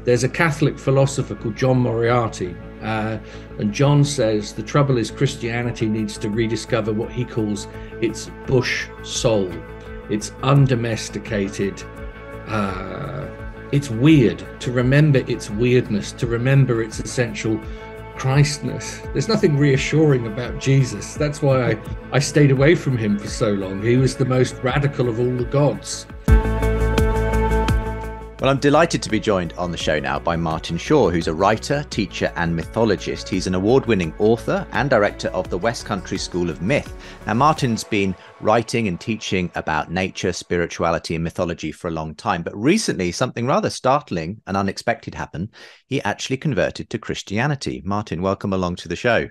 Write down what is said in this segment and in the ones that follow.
There's a Catholic philosopher called John Moriarty, and John says the trouble is Christianity needs to rediscover what he calls its bush soul. It's undomesticated. It's weird. To remember its weirdness, to remember its essential Christness. There's nothing reassuring about Jesus. That's why I stayed away from him for so long. He was the most radical of all the gods. Well, I'm delighted to be joined on the show now by Martin Shaw, who's a writer, teacher and mythologist. He's an award-winning author and director of the West Country School of Myth. Now, Martin's been writing and teaching about nature, spirituality and mythology for a long time, but recently something rather startling and unexpected happened. He actually converted to Christianity. Martin, welcome along to the show.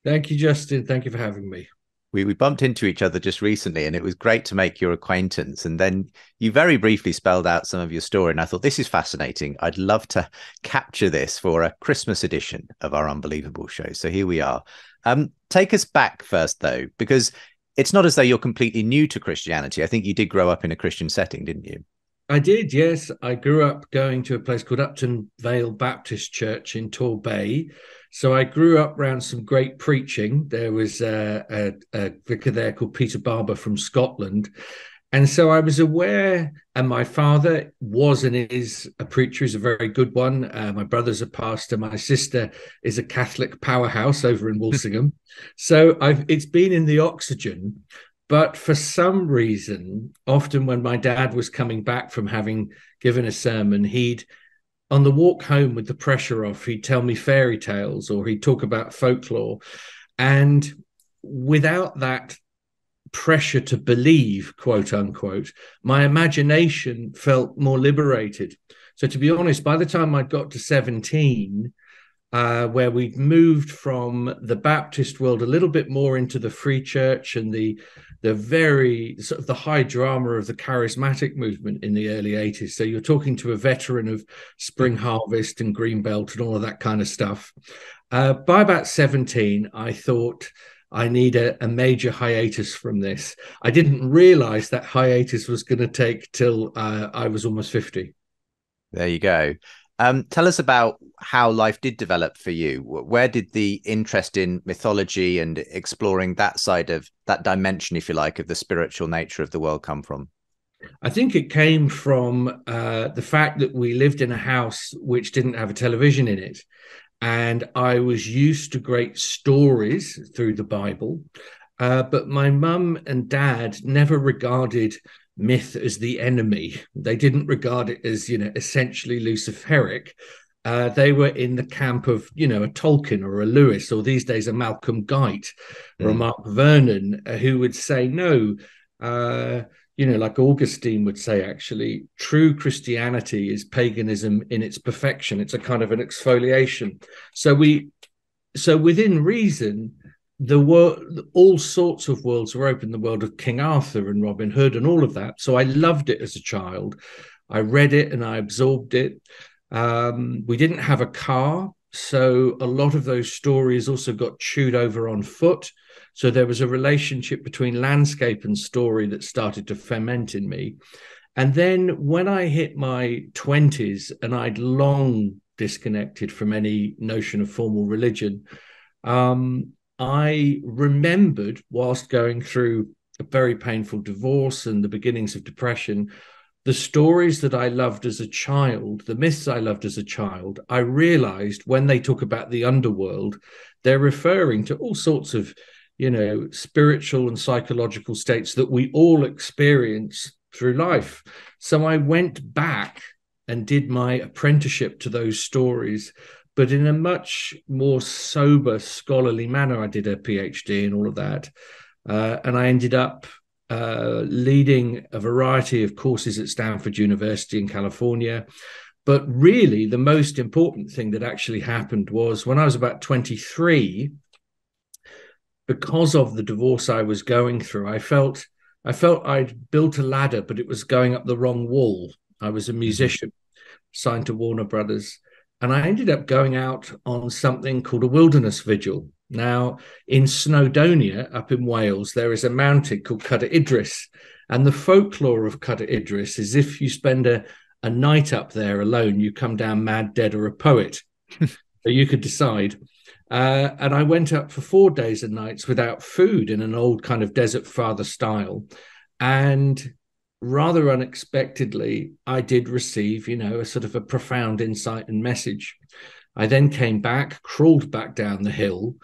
Thank you, Justin. Thank you for having me. We bumped into each other just recently and it was great to make your acquaintance. And then you very briefly spelled out some of your story. And I thought, this is fascinating. I'd love to capture this for a Christmas edition of our Unbelievable show. So here we are. Take us back first, though, because it's not as though you're completely new to Christianity. I think you did grow up in a Christian setting, didn't you? I did, yes. I grew up going to a place called Upton Vale Baptist Church in Torbay. So I grew up around some great preaching. There was a vicar there called Peter Barber from Scotland. And so I was aware, and my father was and is a preacher, is a very good one. My brother's a pastor. My sister is a Catholic powerhouse over in Walsingham. So it's been in the oxygen. But for some reason, often when my dad was coming back from having given a sermon, on the walk home with the pressure off, he'd tell me fairy tales or he'd talk about folklore. And without that pressure to believe, quote unquote, my imagination felt more liberated. So to be honest, by the time I got to 17, where we'd moved from the Baptist world a little bit more into the free church and the very sort of the high drama of the charismatic movement in the early 80s. So you're talking to a veteran of Spring Harvest and Greenbelt and all of that kind of stuff. By about 17, I thought I need a major hiatus from this. I didn't realize that hiatus was going to take till I was almost 50. There you go. Tell us about how life did develop for you. Where did the interest in mythology and exploring that side of that dimension, if you like, of the spiritual nature of the world come from? I think it came from the fact that we lived in a house which didn't have a television in it. And I was used to great stories through the Bible. But my mum and dad never regarded myth as the enemy. They didn't regard it as, essentially Luciferic. They were in the camp of, a Tolkien or a Lewis, or these days a Malcolm Guite or a Mark Vernon, who would say, no, like Augustine would say, actually, true Christianity is paganism in its perfection. It's a kind of an exfoliation. So within reason, the world, all sorts of worlds were open, the world of King Arthur and Robin Hood and all of that. So I loved it as a child. I read it and I absorbed it. We didn't have a car, so a lot of those stories also got chewed over on foot. So there was a relationship between landscape and story that started to ferment in me. And then when I hit my 20s and I'd long disconnected from any notion of formal religion, I remembered, whilst going through a very painful divorce and the beginnings of depression, the stories that I loved as a child, the myths I loved as a child. I realized when they talk about the underworld, they're referring to all sorts of, spiritual and psychological states that we all experience through life. So I went back and did my apprenticeship to those stories, but in a much more sober, scholarly manner. I did a PhD and all of that. And I ended up leading a variety of courses at Stanford University in California. But really, the most important thing that actually happened was when I was about 23, because of the divorce I was going through, I felt I'd built a ladder, but it was going up the wrong wall. I was a musician signed to Warner Brothers. And I ended up going out on something called a wilderness vigil. Now, in Snowdonia, up in Wales, there is a mountain called Cadair Idris. And the folklore of Cadair Idris is if you spend a a night up there alone, you come down mad, dead, or a poet. So you could decide. And I went up for 4 days and nights without food in an old kind of desert father style. And rather unexpectedly, I did receive, a sort of a profound insight and message. I then came back, crawled back down the hill,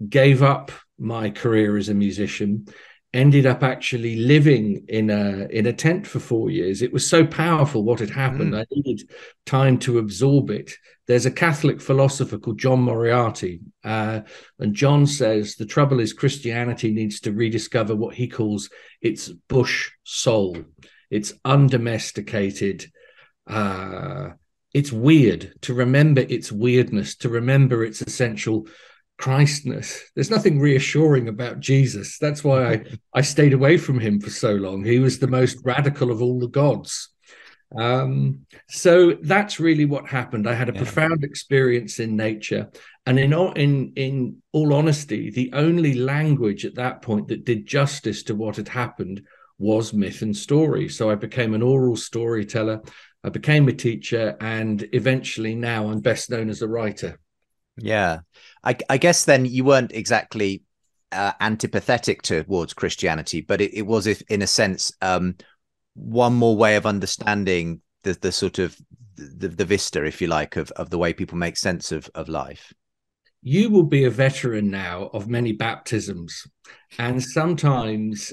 gave up my career as a musician, ended up actually living in a tent for 4 years. It was so powerful what had happened. I needed time to absorb it. There's a Catholic philosopher called John Moriarty, and John says the trouble is Christianity needs to rediscover what he calls its bush soul. It's undomesticated. It's weird, to remember its weirdness, to remember its essential Christness. There's nothing reassuring about Jesus. That's why I stayed away from him for so long. He was the most radical of all the gods. So that's really what happened. I had a profound experience in nature, and in all honesty, the only language at that point that did justice to what had happened was myth and story. So I became an oral storyteller. I became a teacher, and eventually now I'm best known as a writer. Yeah. I guess then you weren't exactly antipathetic towards Christianity, but it was, if in a sense, one more way of understanding the sort of the vista, if you like, of the way people make sense of life. You will be a veteran now of many baptisms, and sometimes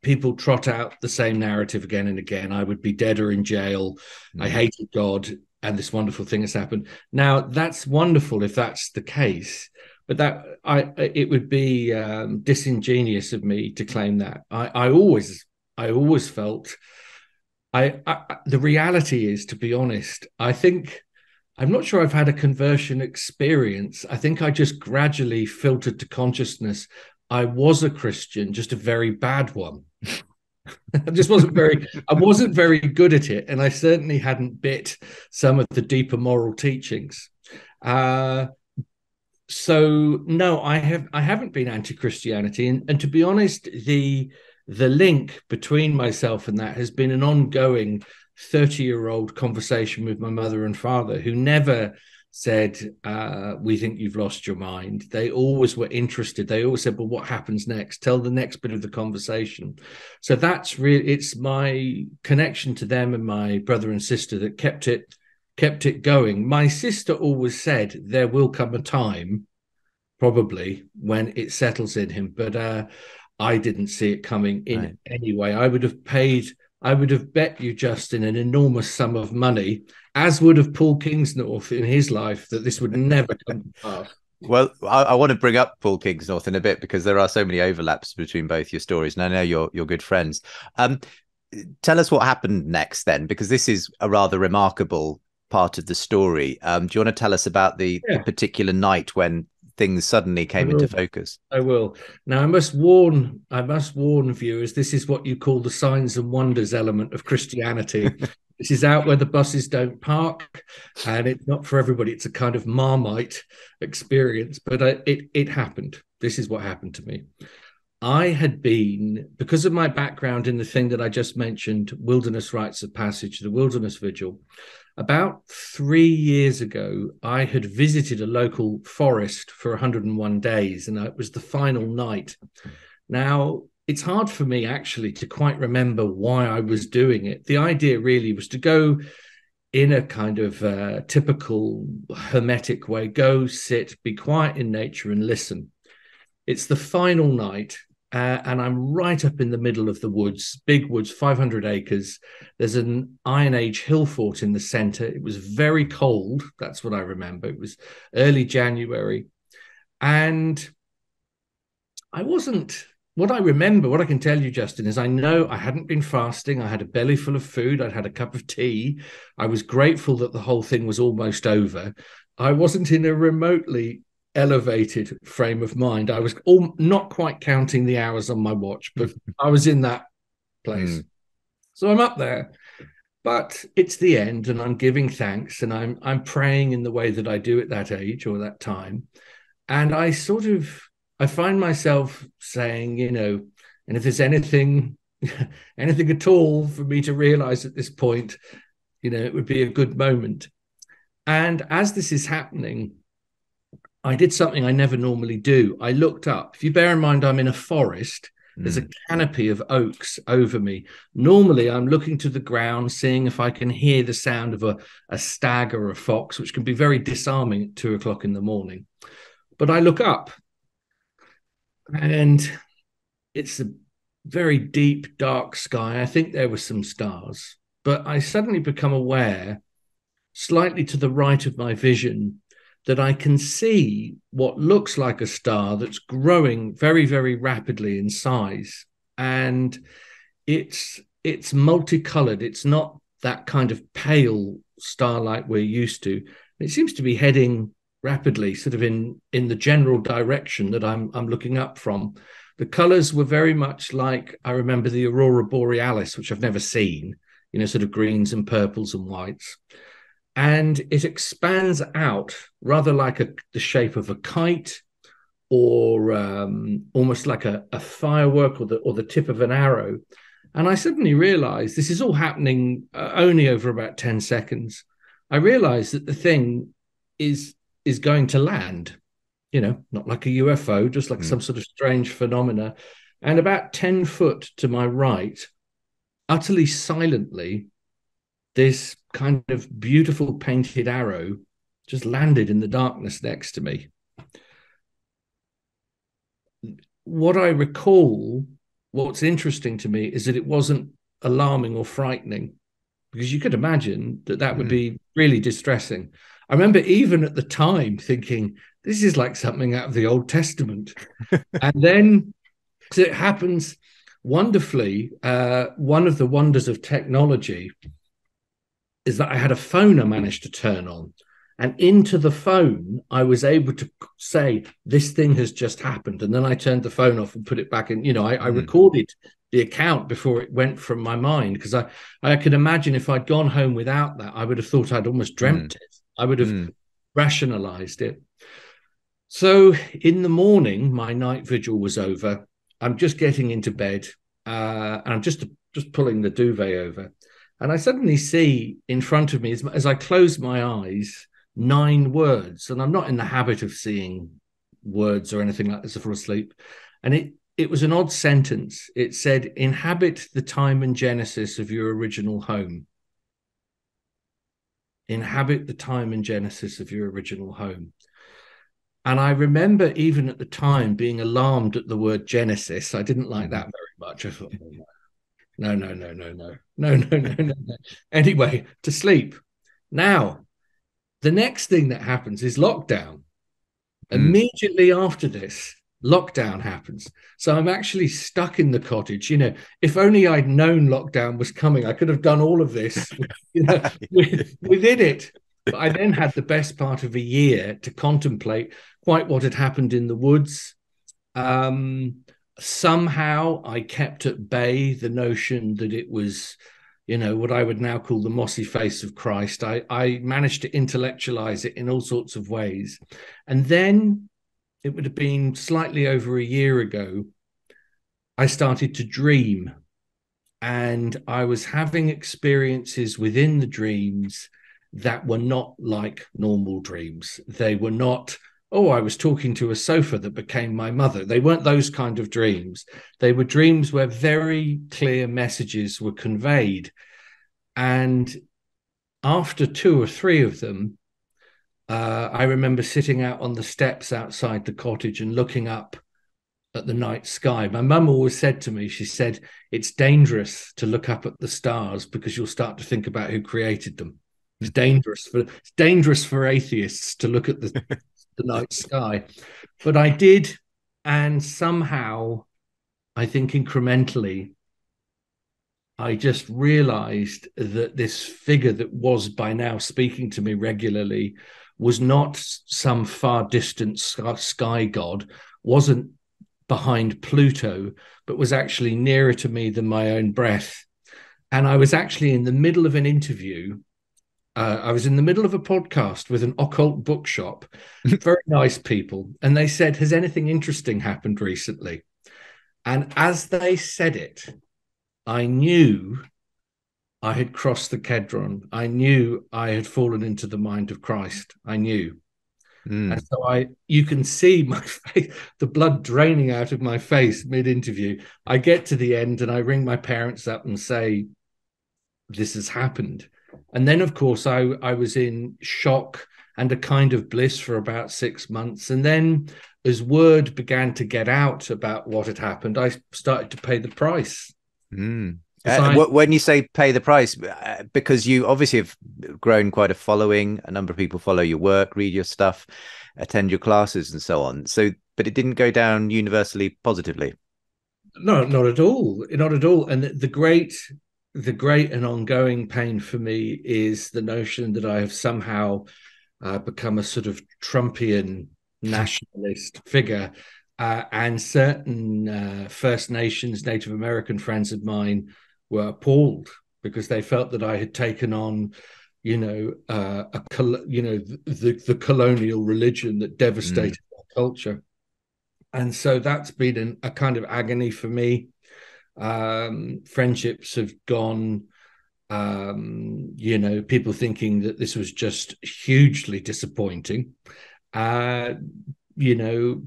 people trot out the same narrative again and again. I would be dead or in jail. I hated God, and this wonderful thing has happened. Now, that's wonderful if that's the case, but it would be disingenuous of me to claim that. I always felt the reality is, to be honest, I'm not sure I've had a conversion experience. I think I just gradually filtered to consciousness. I was a Christian, just a very bad one. I wasn't very good at it. And I certainly hadn't bit some of the deeper moral teachings. So no, I haven't been anti-Christianity. And to be honest, the link between myself and that has been an ongoing 30-year-old conversation with my mother and father, who never said, we think you've lost your mind. They always were interested. They always said, well, what happens next? Tell the next bit of the conversation. So that's really, it's my connection to them and my brother and sister that kept it going. My sister always said there will come a time, probably, when it settles in him, but I didn't see it coming in any way. I would have bet you, Justin, an enormous sum of money, as would have Paul Kingsnorth in his life, that this would never come to pass. Well, I want to bring up Paul Kingsnorth in a bit, because there are so many overlaps between both your stories, and I know you're good friends. Tell us what happened next then, because this is a rather remarkable part of the story. Do you want to tell us about the particular night when things suddenly came into focus? I will. Now, I must warn viewers, this is what you call the signs and wonders element of Christianity. This is out where the buses don't park, and it's not for everybody. It's a kind of Marmite experience, but it happened. This is what happened to me. I had been, because of my background in the thing that I just mentioned, wilderness rites of passage, the wilderness vigil, about 3 years ago, I had visited a local forest for 101 days, and it was the final night. Now, it's hard for me actually to quite remember why I was doing it. The idea really was to go in a kind of typical hermetic way, go sit, be quiet in nature and listen. It's the final night. And I'm right up in the middle of the woods, big woods, 500 acres. There's an Iron Age hill fort in the center. It was very cold. That's what I remember. It was early January. And what I can tell you, Justin, is I know I hadn't been fasting. I had a belly full of food. I'd had a cup of tea. I was grateful that the whole thing was almost over. I wasn't in a remotely elevated frame of mind. I was not quite counting the hours on my watch, but I was in that place. So I'm up there, but it's the end, and I'm giving thanks, and I'm praying in the way that I do at that age or that time. And I find myself saying, and if there's anything anything at all for me to realize at this point, it would be a good moment. And as this is happening, I did something I never normally do. I looked up. If you bear in mind, I'm in a forest. There's a canopy of oaks over me. Normally, I'm looking to the ground, seeing if I can hear the sound of a stag or a fox, which can be very disarming at 2 o'clock in the morning. But I look up, and it's a very deep, dark sky. I think there were some stars, but I suddenly become aware, slightly to the right of my vision, that I can see what looks like a star that's growing very, very rapidly in size. And it's multicolored. It's not that kind of pale starlight we're used to. It seems to be heading rapidly, sort of in the general direction that I'm looking up from. The colors were very much like, I remember the aurora borealis, which I've never seen, sort of greens and purples and whites. And it expands out rather like the shape of a kite, or almost like a firework, or the tip of an arrow. And I suddenly realized this is all happening only over about 10 seconds. I realized that the thing is going to land, not like a UFO, just like some sort of strange phenomena. And about 10 foot to my right, utterly silently, this kind of beautiful painted arrow just landed in the darkness next to me. What I recall, what's interesting to me, is that it wasn't alarming or frightening, because you could imagine that would be really distressing. I remember even at the time thinking, this is like something out of the Old Testament. And then it happens wonderfully. One of the wonders of technology is that I had a phone I managed to turn on, and into the phone, I was able to say, this thing has just happened. And then I turned the phone off and put it back in. I recorded the account before it went from my mind, because I could imagine if I'd gone home without that, I would have thought I'd almost dreamt it. I would have rationalized it. So in the morning, my night vigil was over. I'm just getting into bed, and I'm just pulling the duvet over. And I suddenly see in front of me, as I close my eyes, 9 words. And I'm not in the habit of seeing words or anything like this before asleep. And it was an odd sentence. It said, inhabit the time and genesis of your original home. Inhabit the time and genesis of your original home. And I remember even at the time being alarmed at the word Genesis. I didn't like that very much. I thought, no. Anyway, to sleep. Now, the next thing that happens is lockdown. Immediately after this, lockdown happens. So I'm actually stuck in the cottage. If only I'd known lockdown was coming, I could have done all of this within it. But I then had the best part of a year to contemplate quite what had happened in the woods. Somehow I kept at bay the notion that it was, what I would now call the mossy face of Christ. I managed to intellectualize it in all sorts of ways. And then it would have been slightly over a year ago, I started to dream. And I was having experiences within the dreams that were not like normal dreams. They were not, I was talking to a sofa that became my mother. They weren't those kind of dreams. They were dreams where very clear messages were conveyed. And after 2 or 3 of them, I remember sitting out on the steps outside the cottage and looking up at the night sky. My mum always said to me, she said, it's dangerous to look up at the stars because you'll start to think about who created them. It's dangerous for atheists to look at the night sky. But I did, and somehow, I think incrementally, I just realized that this figure that was by now speaking to me regularly was not some far distant sky god, wasn't behind Pluto, but was actually nearer to me than my own breath. And I was actually in the middle of an interview. I was in the middle of a podcast with an occult bookshop, very nice people. And they said, has anything interesting happened recently? And as they said it, I knew I had crossed the Kedron. I knew I had fallen into the mind of Christ. I knew. And Mm. so you can see my face, the blood draining out of my face mid-interview. I get to the end and I ring my parents up and say, this has happened. And then, of course, I was in shock and a kind of bliss for about 6 months. And then, as word began to get out about what had happened, I started to pay the price. Mm. I, When you say pay the price, because you obviously have grown quite a following, a number of people follow your work, read your stuff, attend your classes, and so on. So, but it didn't go down universally positively. no, not at all, not at all. And the great and ongoing pain for me is the notion that I have somehow become a sort of Trumpian nationalist figure. And certain First Nations, Native American friends of mine were appalled because they felt that I had taken on, the colonial religion that devastated Mm. our culture. And so that's been a kind of agony for me. Friendships have gone, people thinking that this was just hugely disappointing. Uh,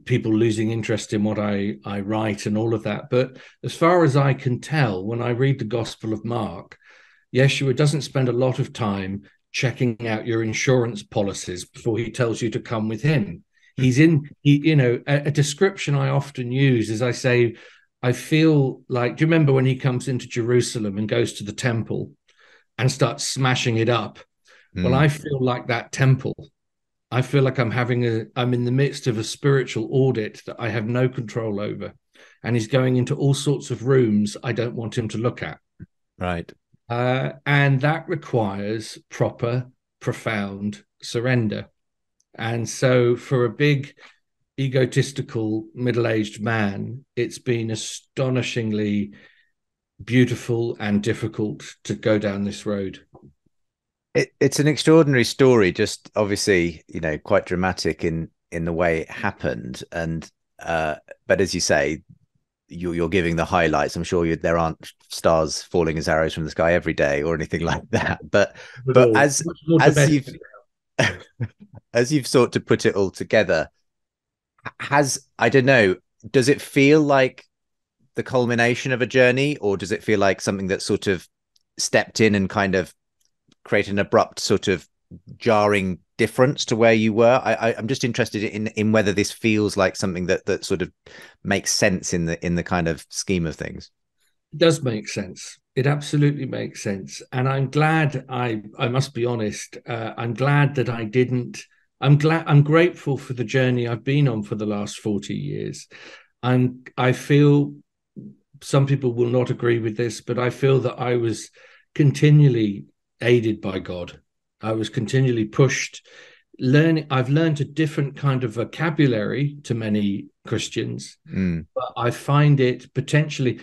people losing interest in what I write and all of that. But as far as I can tell, when I read the Gospel of Mark, Yeshua doesn't spend a lot of time checking out your insurance policies before he tells you to come with him. A description I often use is I say, I feel like, do you remember when he comes into Jerusalem and goes to the temple and starts smashing it up? Well, I Mm. feel like that temple. I feel like I'm in the midst of a spiritual audit that I have no control over. And he's going into all sorts of rooms I don't want him to look at. Right. And that requires proper, profound surrender. And so for a big, egotistical, middle aged man, it's been astonishingly beautiful and difficult to go down this road. It's an extraordinary story, just obviously, quite dramatic in the way it happened. And but as you say, you're giving the highlights. I'm sure there aren't stars falling as arrows from the sky every day or anything like that. But All. as Much more as you've domestic. as you've sought to put it all together, I don't know, does it feel like the culmination of a journey, or does it feel like something that sort of stepped in and kind of created an abrupt sort of jarring difference to where you were? I'm just interested in whether this feels like something that sort of makes sense in the kind of scheme of things. It does make sense. It absolutely makes sense. And I'm glad I must be honest, I'm glad that I didn't. I'm grateful for the journey I've been on for the last 40 years. I feel some people will not agree with this, but I feel that I was continually aided by God. I was continually pushed. I've learned a different kind of vocabulary to many Christians, Mm. but I find it potentially,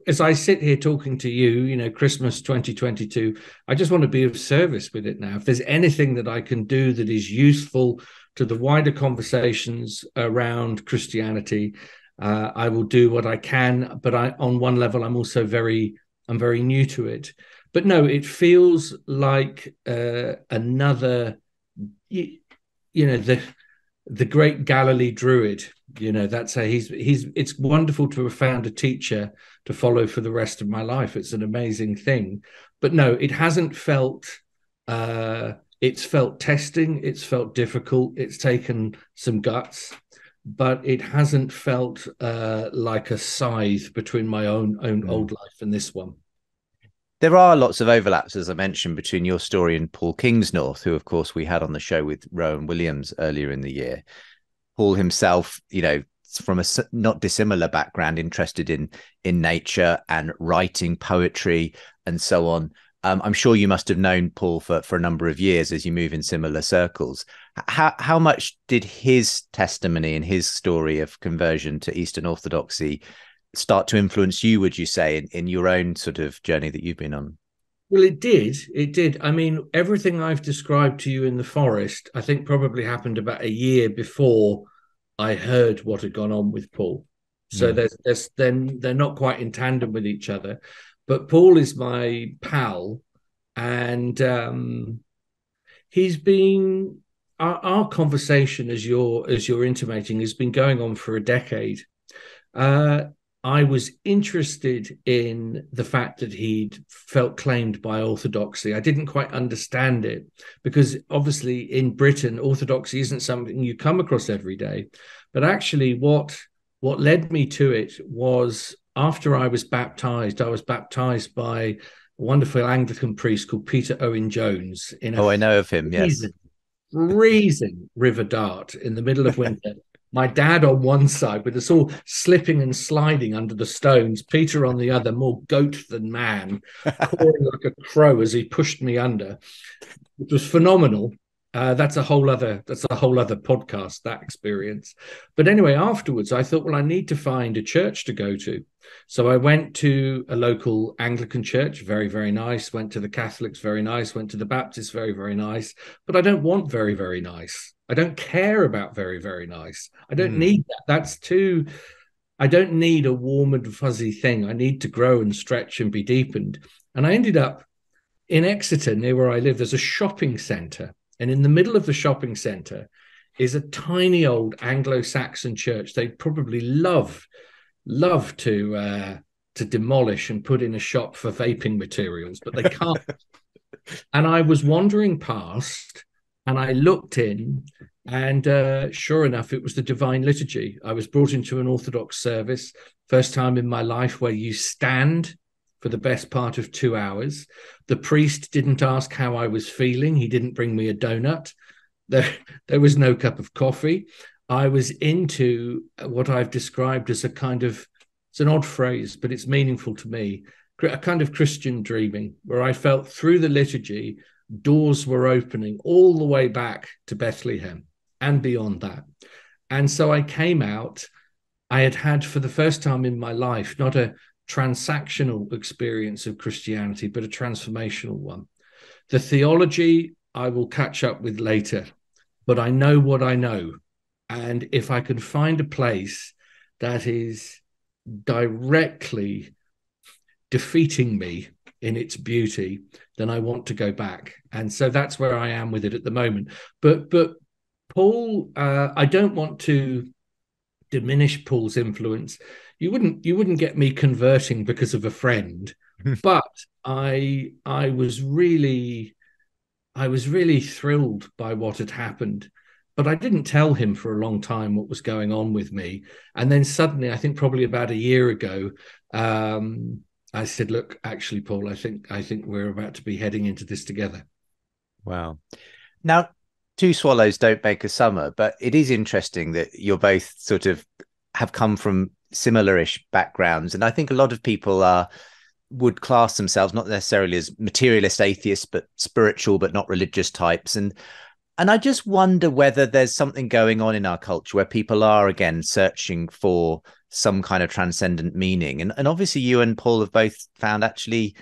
as I sit here talking to you, Christmas 2022, I just want to be of service with it now. If there's anything that I can do that is useful to the wider conversations around Christianity, I will do what I can. But on one level, I'm very new to it. But no, it feels like another, the great Galilee Druid. That's how he's. It's wonderful to have found a teacher to follow for the rest of my life. It's an amazing thing. But no, it hasn't felt. It's felt testing. It's felt difficult. It's taken some guts, but it hasn't felt like a scythe between my own Mm. old life and this one. There are lots of overlaps, as I mentioned, between your story and Paul Kingsnorth, who, of course, we had on the show with Rowan Williams earlier in the year. Paul himself, from a not dissimilar background, interested in nature and writing poetry and so on. I'm sure you must have known Paul for a number of years as you move in similar circles. How much did his testimony and his story of conversion to Eastern Orthodoxy start to influence you, would you say, in your own sort of journey that you've been on? Well, it did. It did. I mean, everything I've described to you in the forest, I think probably happened about a year before I heard what had gone on with Paul. So Mm. there's then they're not quite in tandem with each other. but Paul is my pal, and he's been our conversation, as you're intimating, has been going on for a decade. Uh, I was interested in the fact that he'd felt claimed by orthodoxy. I didn't quite understand it because obviously in Britain, orthodoxy isn't something you come across every day. But actually, what led me to it was after I was baptized. I was baptized by a wonderful Anglican priest called Peter Owen Jones in a Oh, I know of him. Yes. freezing River Dart in the middle of winter. My dad on one side with us all slipping and sliding under the stones, Peter on the other, more goat than man, cawing like a crow as he pushed me under, which was phenomenal. That's a whole other podcast, that experience. But anyway, afterwards I thought, well, I need to find a church to go to. So I went to a local Anglican church, very, very nice, went to the Catholics, very nice, went to the Baptists, very, very nice. But I don't want very, very nice. I don't care about very, very nice. I don't need that. That's too, I don't need a warm and fuzzy thing. I need to grow and stretch and be deepened. And I ended up in Exeter, near where I live. There's a shopping centre. And in the middle of the shopping centre is a tiny old Anglo-Saxon church. They'd probably love to demolish and put in a shop for vaping materials, but they can't. And I was wandering past and I looked in, and sure enough, it was the Divine Liturgy. I was brought into an Orthodox service, first time in my life where you stand for the best part of 2 hours. The priest didn't ask how I was feeling. He didn't bring me a donut. There was no cup of coffee. I was into what I've described as it's an odd phrase, but it's meaningful to me, a kind of Christian dreaming, where I felt through the liturgy, doors were opening all the way back to Bethlehem and beyond that. And so I came out. I had for the first time in my life, not a transactional experience of Christianity, but a transformational one. The theology I will catch up with later, but I know what I know. And if I can find a place that is directly defeating me in its beauty, then I want to go back. And so that's where I am with it at the moment. But Paul, I don't want to diminish Paul's influence. You wouldn't get me converting because of a friend, but I was really thrilled by what had happened. But I didn't tell him for a long time what was going on with me. And then suddenly, I think probably about a year ago, I said, look, actually, Paul, I think we're about to be heading into this together. Wow. Now, two swallows don't make a summer, but it is interesting that you're both sort of have come from similar-ish backgrounds. And I think a lot of people would class themselves not necessarily as materialist atheists, but spiritual, but not religious types. And I just wonder whether there's something going on in our culture where people are, again, searching for some kind of transcendent meaning. And obviously you and Paul have both found actually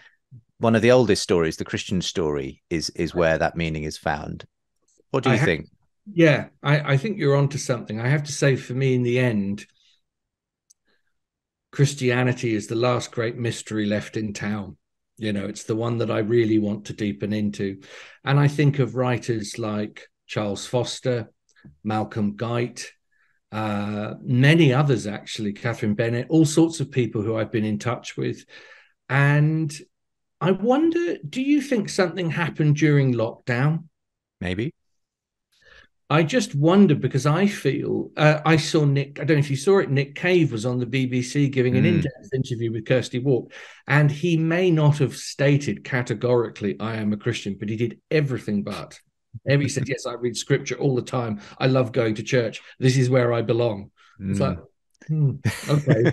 one of the oldest stories, the Christian story, is where that meaning is found. What do you think? Yeah, I think you're onto something. I have to say, for me, in the end, Christianity is the last great mystery left in town. It's the one that I really want to deepen into. And I think of writers like Charles Foster, Malcolm Guite, many others, actually, Catherine Bennett, all sorts of people who I've been in touch with. And I wonder, do you think something happened during lockdown? Maybe. I just wonder because I feel I saw Nick. I don't know if you saw it. Nick Cave was on the BBC giving an in-depth interview with Kirsty Wark, and he may not have stated categorically, "I am a Christian," but he did everything but. He said, "Yes, I read scripture all the time. I love going to church. This is where I belong." It's like, okay.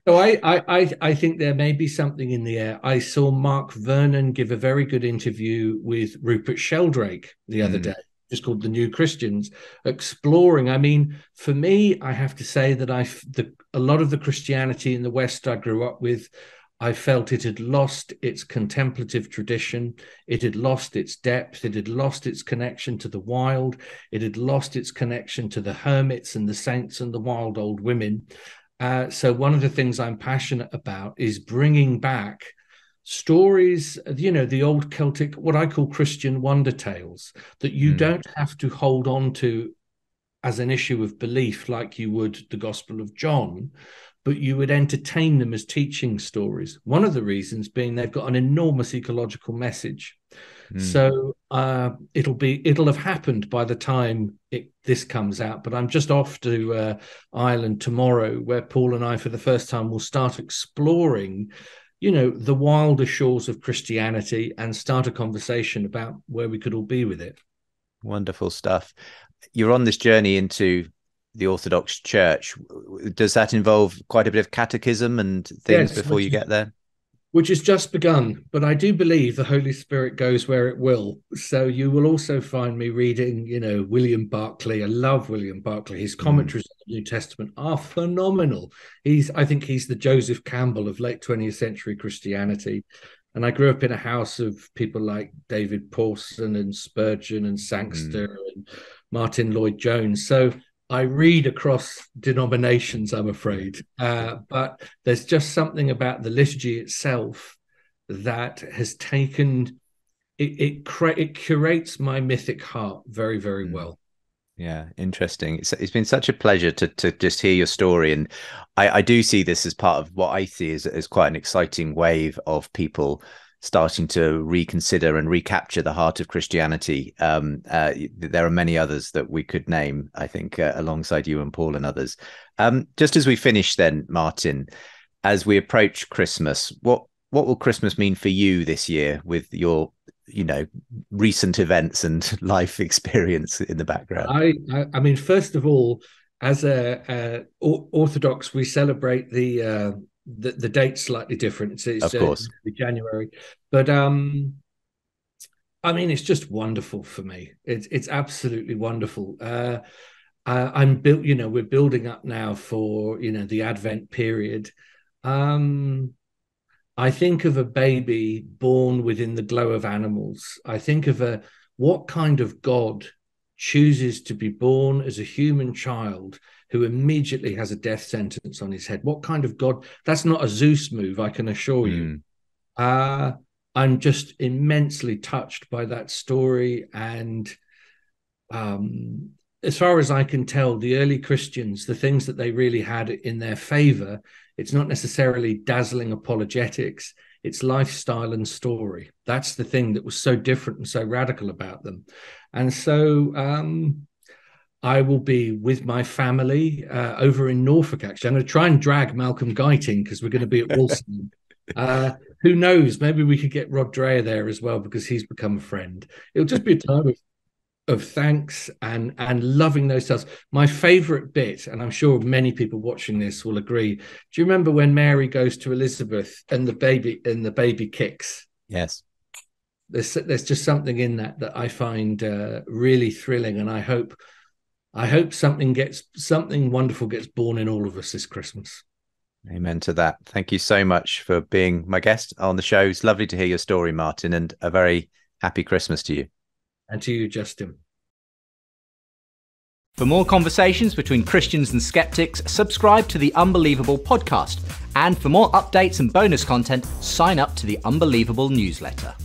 So I think there may be something in the air. I saw Mark Vernon give a very good interview with Rupert Sheldrake the other day. Just called The New Christians, exploring. I mean, for me, I have to say that a lot of the Christianity in the West I grew up with, I felt it had lost its contemplative tradition. It had lost its depth. It had lost its connection to the wild. It had lost its connection to the hermits and the saints and the wild old women. So one of the things I'm passionate about is bringing back stories, the old Celtic, what I call Christian wonder tales, that you don't have to hold on to as an issue of belief like you would the Gospel of John, but you would entertain them as teaching stories. One of the reasons being they've got an enormous ecological message. So it'll have happened by the time this comes out, but I'm just off to Ireland tomorrow, where Paul and I, for the first time, will start exploring, the wilder shores of Christianity and start a conversation about where we could all be with it. Wonderful stuff. You're on this journey into the Orthodox Church. Does that involve quite a bit of catechism and things before you get there? Which has just begun, but I do believe the Holy Spirit goes where it will. So you will also find me reading, William Barclay. I love William Barclay. His commentaries on the New Testament are phenomenal. I think he's the Joseph Campbell of late 20th century Christianity. And I grew up in a house of people like David Pawson and Spurgeon and Sangster and Martin Lloyd-Jones. So I read across denominations, I'm afraid, but there's just something about the liturgy itself that has taken it curates my mythic heart very, very well. Yeah, interesting. It's been such a pleasure to just hear your story, and I do see this as part of what I see as quite an exciting wave of people starting to reconsider and recapture the heart of Christianity. There are many others that we could name, I think, alongside you and Paul and others. Just as we finish then, Martin, as we approach Christmas, what will Christmas mean for you this year with your, recent events and life experience in the background? I mean, first of all, as a Orthodox, we celebrate the date's slightly different. It's of course January, but I mean, it's just wonderful for me. It's absolutely wonderful. We're building up now for the Advent period. I think of a baby born within the glow of animals. I think of what kind of God chooses to be born as a human child who immediately has a death sentence on his head. What kind of God? That's not a Zeus move, I can assure you. I'm just immensely touched by that story. And as far as I can tell, the early Christians, the things that they really had in their favor, it's not necessarily dazzling apologetics, it's lifestyle and story. That's the thing that was so different and so radical about them. And so I will be with my family over in Norfolk, actually. I'm going to try and drag Malcolm Guyting because we're going to be at Wolseley. Who knows? Maybe we could get Rod Dreher there as well because he's become a friend. It'll just be a time of thanks and loving those tales. My favorite bit, and I'm sure many people watching this will agree. Do you remember when Mary goes to Elizabeth and the baby kicks? Yes. There's just something in that I find really thrilling, and I hope something wonderful gets born in all of us this Christmas. Amen to that. Thank you so much for being my guest on the show. It's lovely to hear your story, Martin, and a very happy Christmas to you. And to you, Justin. For more conversations between Christians and skeptics, subscribe to the Unbelievable podcast. And for more updates and bonus content, sign up to the Unbelievable newsletter.